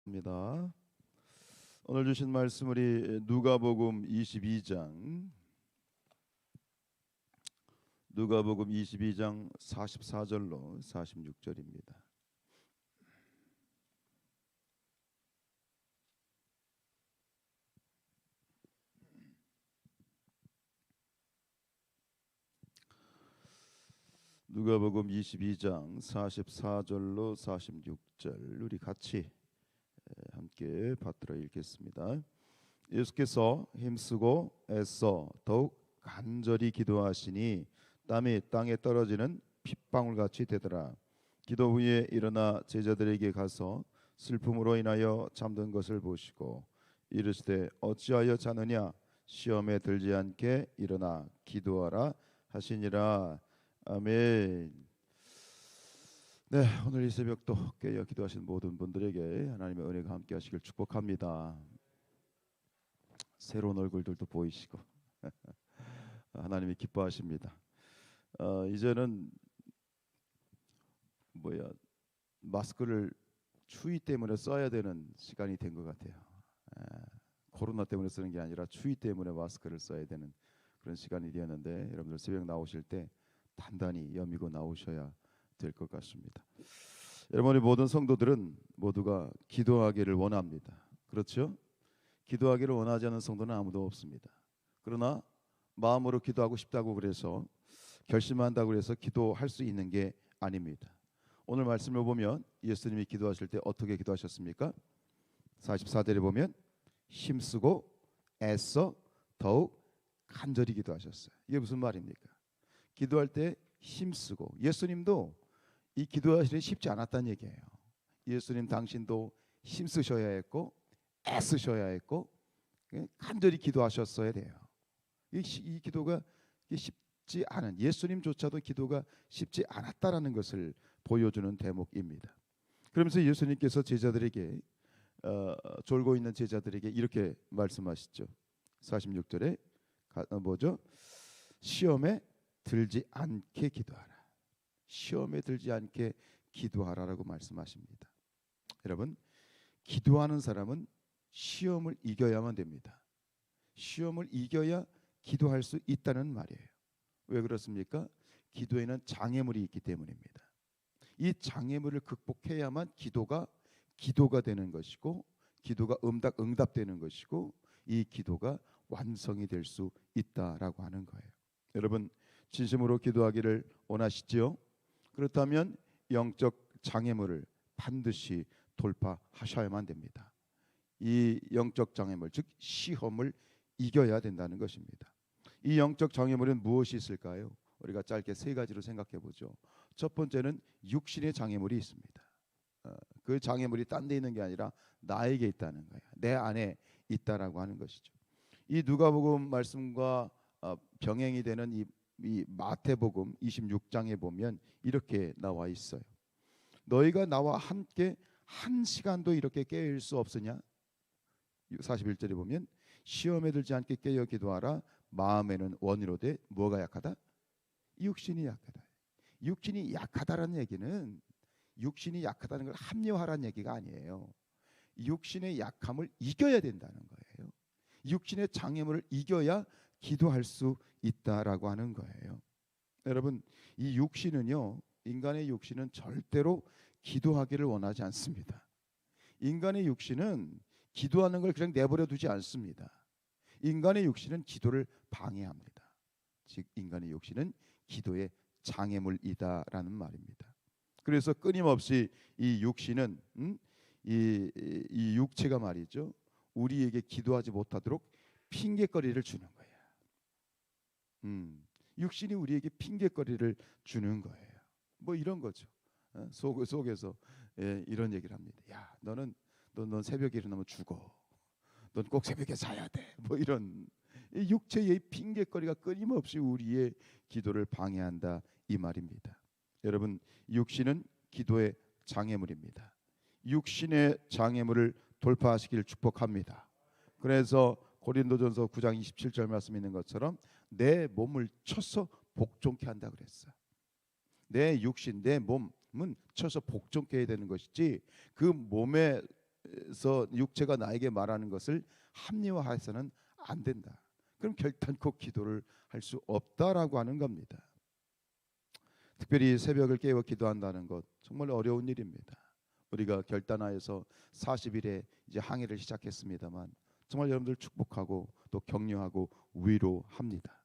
입니다. 오늘 주신 말씀 우리 누가복음 22장 44절로 46절입니다. 누가복음 22장 44절로 46절 우리 같이 함께 받들어 읽겠습니다. 예수께서 힘쓰고 애써 더욱 간절히 기도하시니 땀이 땅에 떨어지는 핏방울같이 되더라. 기도 후에 일어나 제자들에게 가서 슬픔으로 인하여 잠든 것을 보시고 이르시되 어찌하여 자느냐 시험에 들지 않게 일어나 기도하라 하시니라. 아멘. 네, 오늘 이 새벽도 깨어 기도하신 모든 분들에게 하나님의 은혜가 함께하시길 축복합니다. 새로운 얼굴들도 보이시고 하나님이 기뻐하십니다. 이제는 마스크를 추위 때문에 써야 되는 시간이 된 것 같아요. 코로나 때문에 쓰는 게 아니라 추위 때문에 마스크를 써야 되는 그런 시간이 되었는데 여러분들 새벽 나오실 때 단단히 여미고 나오셔야 될 것 같습니다. 여러분의 모든 성도들은 모두가 기도하기를 원합니다. 그렇죠? 기도하기를 원하지 않는 성도는 아무도 없습니다. 그러나 마음으로 기도하고 싶다고 그래서 결심한다고 해서 기도할 수 있는 게 아닙니다. 오늘 말씀을 보면 예수님이 기도하실 때 어떻게 기도하셨습니까? 44절에 보면 힘쓰고 애써 더욱 간절히 기도하셨어요. 이게 무슨 말입니까? 기도할 때 힘쓰고, 예수님도 이 기도하시기 쉽지 않았다는 얘기예요. 예수님 당신도 힘쓰셔야 했고 애쓰셔야 했고 간절히 기도하셨어야 돼요. 이 기도가 쉽지 않은, 예수님조차도 기도가 쉽지 않았다라는 것을 보여주는 대목입니다. 그러면서 예수님께서 제자들에게 졸고 있는 제자들에게 이렇게 말씀하시죠. 46절에 시험에 들지 않게 기도하라. 시험에 들지 않게 기도하라라고 말씀하십니다. 여러분, 기도하는 사람은 시험을 이겨야만 됩니다. 시험을 이겨야 기도할 수 있다는 말이에요. 왜 그렇습니까? 기도에는 장애물이 있기 때문입니다. 이 장애물을 극복해야만 기도가 되는 것이고, 기도가 응답되는 것이고, 이 기도가 완성이 될 수 있다라고 하는 거예요. 여러분, 진심으로 기도하기를 원하시지요? 그렇다면 영적 장애물을 반드시 돌파하셔야만 됩니다. 이 영적 장애물, 즉 시험을 이겨야 된다는 것입니다. 이 영적 장애물은 무엇이 있을까요? 우리가 짧게 세 가지로 생각해 보죠. 첫 번째는 육신의 장애물이 있습니다. 그 장애물이 딴 데 있는 게 아니라 나에게 있다는 거예요. 내 안에 있다라고 하는 것이죠. 이 누가복음 말씀과 병행이 되는 이 마태복음 26장에 보면 이렇게 나와 있어요. 너희가 나와 함께 한 시간도 이렇게 깨일 수 없으냐? 41절에 보면 시험에 들지 않게 깨어 기도하라. 마음에는 원이로되 뭐가 약하다? 육신이 약하다. 육신이 약하다라는 얘기는 육신이 약하다는 걸 합리화하라는 얘기가 아니에요. 육신의 약함을 이겨야 된다는 거예요. 육신의 장애물을 이겨야 기도할 수 있다라고 하는 거예요. 여러분, 이 육신은요, 인간의 육신은 절대로 기도하기를 원하지 않습니다. 인간의 육신은 기도하는 걸 그냥 내버려 두지 않습니다. 인간의 육신은 기도를 방해합니다. 즉 인간의 육신은 기도의 장애물이다라는 말입니다. 그래서 끊임없이 이 육신은 이 육체가 말이죠, 우리에게 기도하지 못하도록 핑계거리를 주는 거예요. 육신이 우리에게 핑계거리를 주는 거예요. 뭐 이런 거죠. 속에서 이런 얘기를 합니다. 야, 넌 새벽에 일어나면 죽어. 넌 꼭 새벽에 자야 돼. 뭐 이런 이 육체의 핑계거리가 끊임없이 우리의 기도를 방해한다 이 말입니다. 여러분, 육신은 기도의 장애물입니다. 육신의 장애물을 돌파하시길 축복합니다. 그래서 고린도전서 9장 27절 말씀 있는 것처럼 내 몸을 쳐서 복종케 한다 그랬어요. 내 육신, 내 몸은 쳐서 복종케 해야 되는 것이지 그 몸에 육체가 나에게 말하는 것을 합리화해서는 안 된다. 그럼 결단코 기도를 할 수 없다라고 하는 겁니다. 특별히 새벽을 깨워 기도한다는 것 정말 어려운 일입니다. 우리가 결단하여서 40일에 이제 항해를 시작했습니다만 정말 여러분들 축복하고 또 격려하고 위로합니다.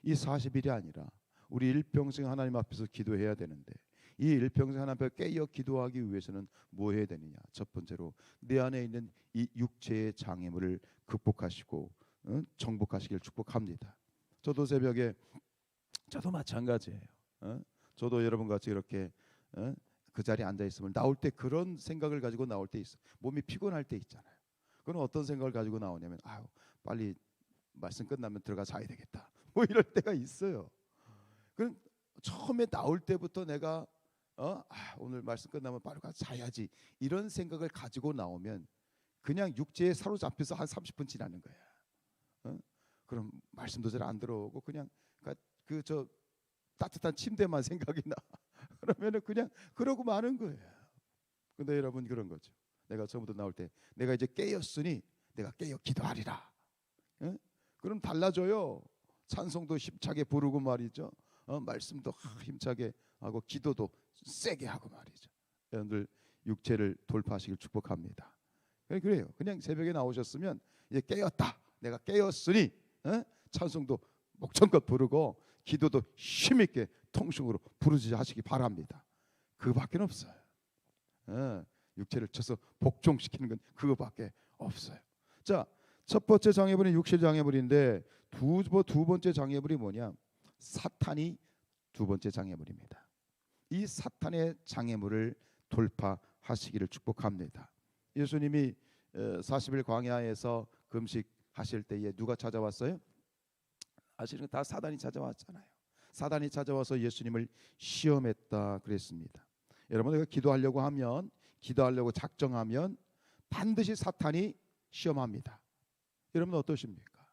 이 40일이 아니라 우리 일평생 하나님 앞에서 기도해야 되는데 이 일평생 하나님 앞에 깨어 기도하기 위해서는 뭐 해야 되느냐? 첫 번째로 내 안에 있는 이 육체의 장애물을 극복하시고 정복하시길 축복합니다. 저도 새벽에 저도 마찬가지예요. 저도 여러분 같이 이렇게 그 자리에 앉아 있으면 나올 때 그런 생각을 가지고 나올 때 있어. 몸이 피곤할 때 있잖아요. 그럼 어떤 생각을 가지고 나오냐면 아유 빨리 말씀 끝나면 들어가 자야 되겠다. 뭐 이럴 때가 있어요. 그럼 처음에 나올 때부터 내가 오늘 말씀 끝나면 바로 가서 자야지 이런 생각을 가지고 나오면 그냥 육체에 사로잡혀서 한 30분 지나는 거야. 그럼 말씀도 잘 안 들어오고 그냥 그 저 따뜻한 침대만 생각이 나. 그러면은 그냥 그러고 마는 거예요. 근데 여러분 그런 거죠. 내가 처음부터 나올 때 내가 이제 깨었으니 내가 깨어 기도하리라. 그럼 달라져요. 찬송도 힘차게 부르고 말이죠. 말씀도 힘차게 하고 기도도 세게 하고 말이죠. 여러분들 육체를 돌파하시길 축복합니다. 그래요. 그냥 새벽에 나오셨으면 이제 깨었다. 내가 깨었으니 찬송도 목청껏 부르고 기도도 힘있게 통성으로 부르짖어 하시기 바랍니다. 그거밖에 없어요. 육체를 쳐서 복종시키는 건 그거밖에 없어요. 자, 첫 번째 장애물이 육체 장애물인데 두 번째 장애물이 뭐냐? 사탄이 두 번째 장애물입니다. 이 사탄의 장애물을 돌파하시기를 축복합니다. 예수님이 40일 광야에서 금식하실 때에 누가 찾아왔어요? 사실은 다 사단이 찾아왔잖아요. 사단이 찾아와서 예수님을 시험했다 그랬습니다. 여러분 우리가 기도하려고 작정하면 반드시 사탄이 시험합니다. 여러분 어떠십니까?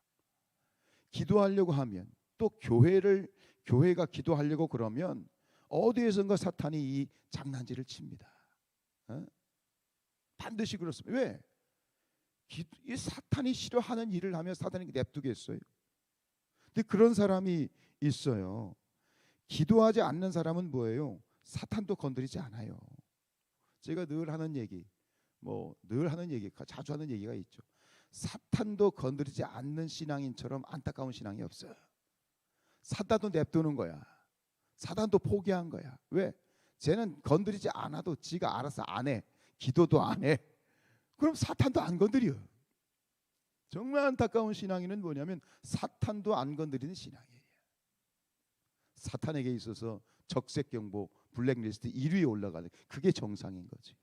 기도하려고 하면 또 교회가 기도하려고 그러면 어디에선가 사탄이 이 장난질을 칩니다. 반드시 그렇습니다. 왜? 이 사탄이 싫어하는 일을 하면 사탄이 냅두겠어요? 근데 그런 사람이 있어요. 기도하지 않는 사람은 뭐예요? 사탄도 건드리지 않아요. 제가 늘 하는 얘기, 자주 하는 얘기가 있죠. 사탄도 건드리지 않는 신앙인처럼 안타까운 신앙이 없어요. 사탄도 냅두는 거야. 사탄도 포기한 거야. 왜? 쟤는 건드리지 않아도 지가 알아서 안 해. 기도도 안 해. 그럼 사탄도 안 건드려. 정말 안타까운 신앙인은 뭐냐면 사탄도 안 건드리는 신앙이에요. 사탄에게 있어서 적색경보 블랙리스트 1위에 올라가는 그게 정상인 거지.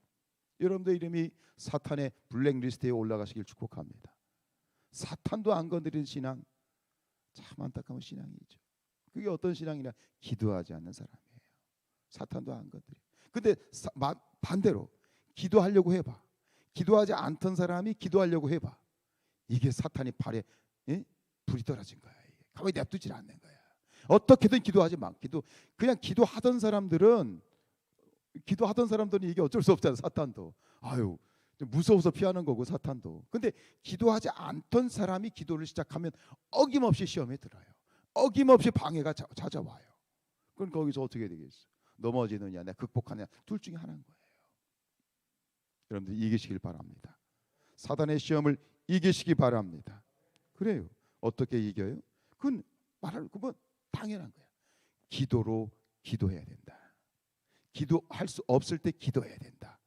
여러분들 이름이 사탄의 블랙리스트에 올라가시길 축복합니다. 사탄도 안 건드리는 신앙 참 안타까운 신앙이죠. 그게 어떤 신앙이냐? 기도하지 않는 사람이에요. 사탄도 안 건드려. 근데 반대로 기도하려고 해봐. 기도하지 않던 사람이 기도하려고 해봐. 이게 사탄이 발에 불이 떨어진 거야. 이게. 가만히 냅두질 않는 거야. 어떻게든 기도하지 마. 그냥 기도하던 사람들은 이게 어쩔 수 없잖아. 사탄도 무서워서 피하는 거고 사탄도. 근데 기도하지 않던 사람이 기도를 시작하면 어김없이 시험에 들어요. 어김없이 방해가 찾아와요. 그럼 거기서 어떻게 되겠어? 넘어지느냐, 내가 극복하느냐, 둘 중에 하나인 거예요. 여러분들 이기시길 바랍니다. 사단의 시험을 이기시기 바랍니다. 그래요. 어떻게 이겨요? 그건 당연한 거야. 기도로 기도해야 된다. 기도할 수 없을 때 기도해야 된다.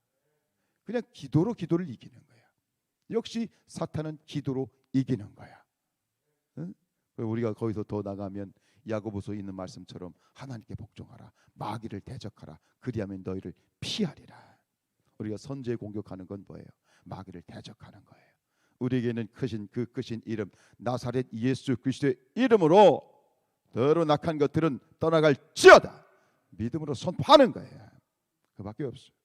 그냥 기도로 기도를 이기는 거야. 역시 사탄은 기도로 이기는 거야. 응? 우리가 거기서 더 나가면 야고보서 있는 말씀처럼 하나님께 복종하라. 마귀를 대적하라. 그리하면 너희를 피하리라. 우리가 선제 공격하는 건 뭐예요? 마귀를 대적하는 거예요. 우리에게는 그 크신 이름 나사렛 예수 그리스도의 이름으로 더러 낙한 것들은 떠나갈지어다. 믿음으로 선포하는 거예요. 그밖에 없어요.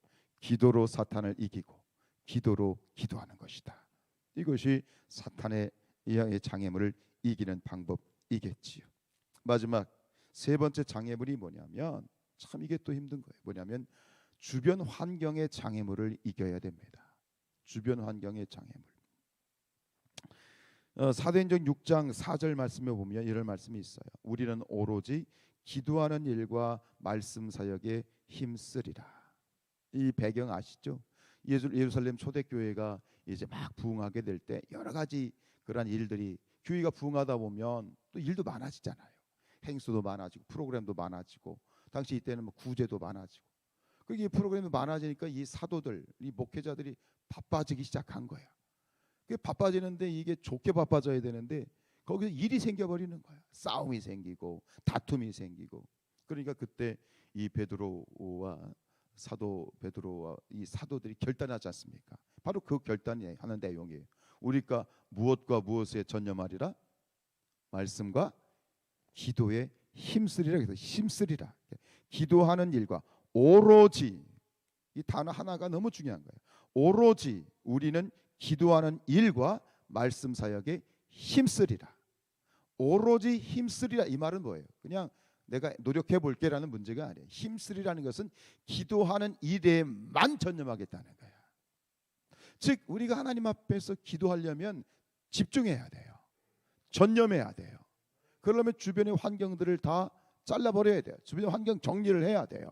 기도로 사탄을 이기고 기도로 기도하는 것이다. 이것이 사탄의 이하의 장애물을 이기는 방법이겠지요. 마지막 세 번째 장애물이 뭐냐면 참 이게 또 힘든 거예요. 뭐냐면 주변 환경의 장애물을 이겨야 됩니다. 주변 환경의 장애물. 사도행전 6장 4절 말씀에 보면 이런 말씀이 있어요. 우리는 오로지 기도하는 일과 말씀 사역에 힘쓰리라. 이 배경 아시죠? 예루살렘 초대교회가 이제 막 부흥하게 될 때 여러 가지 그런 일들이, 교회가 부흥하다 보면 또 일도 많아지잖아요. 행수도 많아지고 프로그램도 많아지고, 당시 이때는 뭐 구제도 많아지고, 그게 프로그램이 많아지니까 이 사도들, 이 목회자들이 바빠지기 시작한 거야. 그게 바빠지는데 이게 좋게 바빠져야 되는데 거기서 일이 생겨버리는 거야. 싸움이 생기고 다툼이 생기고. 그러니까 그때 이 베드로와 사도 베드로와 이 사도들이 결단하지 않습니까? 바로 그 결단이 하는 내용이에요. 우리가 무엇과 무엇에 전념하리라? 말씀과 기도에 힘쓰리라. 그래서 힘쓰리라. 기도하는 일과 오로지, 이 단어 하나가 너무 중요한 거예요. 오로지 우리는 기도하는 일과 말씀 사역에 힘쓰리라. 오로지 힘쓰리라, 이 말은 뭐예요? 그냥 내가 노력해 볼게라는 문제가 아니에요. 힘쓰리라는 것은 기도하는 일에만 전념하겠다는 거야. 즉 우리가 하나님 앞에서 기도하려면 집중해야 돼요. 전념해야 돼요. 그러려면 주변의 환경들을 다 잘라버려야 돼요. 주변의 환경 정리를 해야 돼요.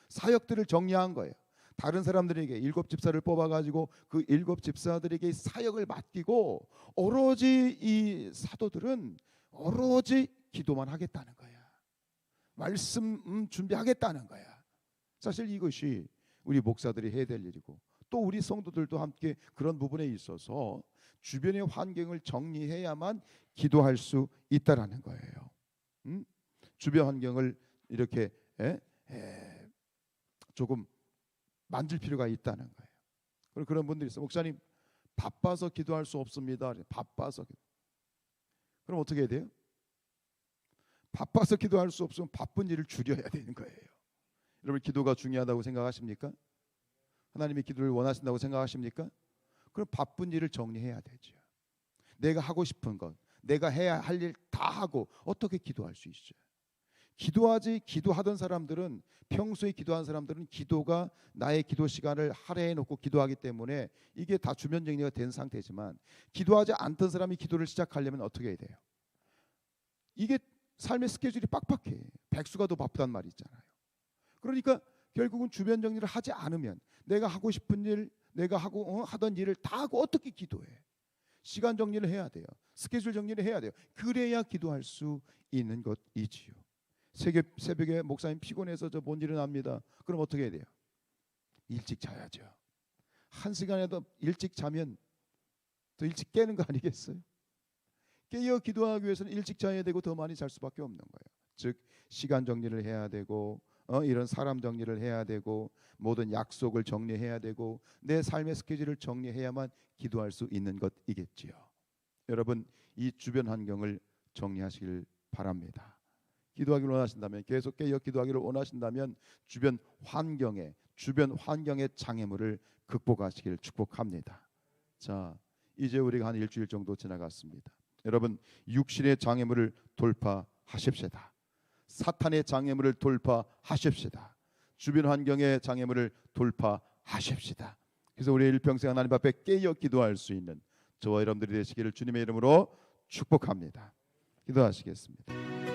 사역들을 정리한 거예요. 다른 사람들에게 7 집사를 뽑아가지고 그 7 집사들에게 사역을 맡기고, 오로지 이 사도들은 오로지 기도만 하겠다는 거야. 말씀 준비하겠다는 거야. 사실 이것이 우리 목사들이 해야 될 일이고, 또 우리 성도들도 함께 그런 부분에 있어서 주변의 환경을 정리해야만 기도할 수 있다라는 거예요. 주변 환경을 이렇게 조금 만질 필요가 있다는 거예요. 그리고 그런 분들이 있어요. 목사님 바빠서 기도할 수 없습니다. 바빠서. 그럼 어떻게 해야 돼요? 바빠서 기도할 수 없으면 바쁜 일을 줄여야 되는 거예요. 여러분 기도가 중요하다고 생각하십니까? 하나님이 기도를 원하신다고 생각하십니까? 그럼 바쁜 일을 정리해야 되죠. 내가 하고 싶은 것, 내가 해야 할 일 다 하고 어떻게 기도할 수 있어요? 기도하던 사람들은, 평소에 기도한 사람들은 기도가 나의 기도 시간을 할애해 놓고 기도하기 때문에 이게 다 주변 정리가 된 상태지만, 기도하지 않던 사람이 기도를 시작하려면 어떻게 해야 돼요? 이게 삶의 스케줄이 빡빡해. 백수가 더 바쁘단 말이 있잖아요. 그러니까 결국은 주변 정리를 하지 않으면 내가 하고 싶은 일, 내가 하던 일을 다 하고 어떻게 기도해? 시간 정리를 해야 돼요. 스케줄 정리를 해야 돼요. 그래야 기도할 수 있는 것이지요. 새벽에 목사님 피곤해서 저 못 일어납니다. 그럼 어떻게 해야 돼요? 일찍 자야죠. 1시간에도 일찍 자면 더 일찍 깨는 거 아니겠어요? 깨어 기도하기 위해서는 일찍 자야 되고 더 많이 잘 수밖에 없는 거예요. 즉 시간 정리를 해야 되고, 이런 사람 정리를 해야 되고, 모든 약속을 정리해야 되고, 내 삶의 스케줄을 정리해야만 기도할 수 있는 것이겠지요. 여러분 이 주변 환경을 정리하시길 바랍니다. 기도하기를 원하신다면, 계속 깨어 기도하기를 원하신다면 주변 환경의 장애물을 극복하시길 축복합니다. 자, 이제 우리가 한 일주일 정도 지나갔습니다. 여러분 육신의 장애물을 돌파하십시다. 사탄의 장애물을 돌파하십시다. 주변 환경의 장애물을 돌파하십시다. 그래서 우리 일평생 하나님 앞에 깨어 기도할 수 있는 저와 여러분들이 되시기를 주님의 이름으로 축복합니다. 기도하시겠습니다.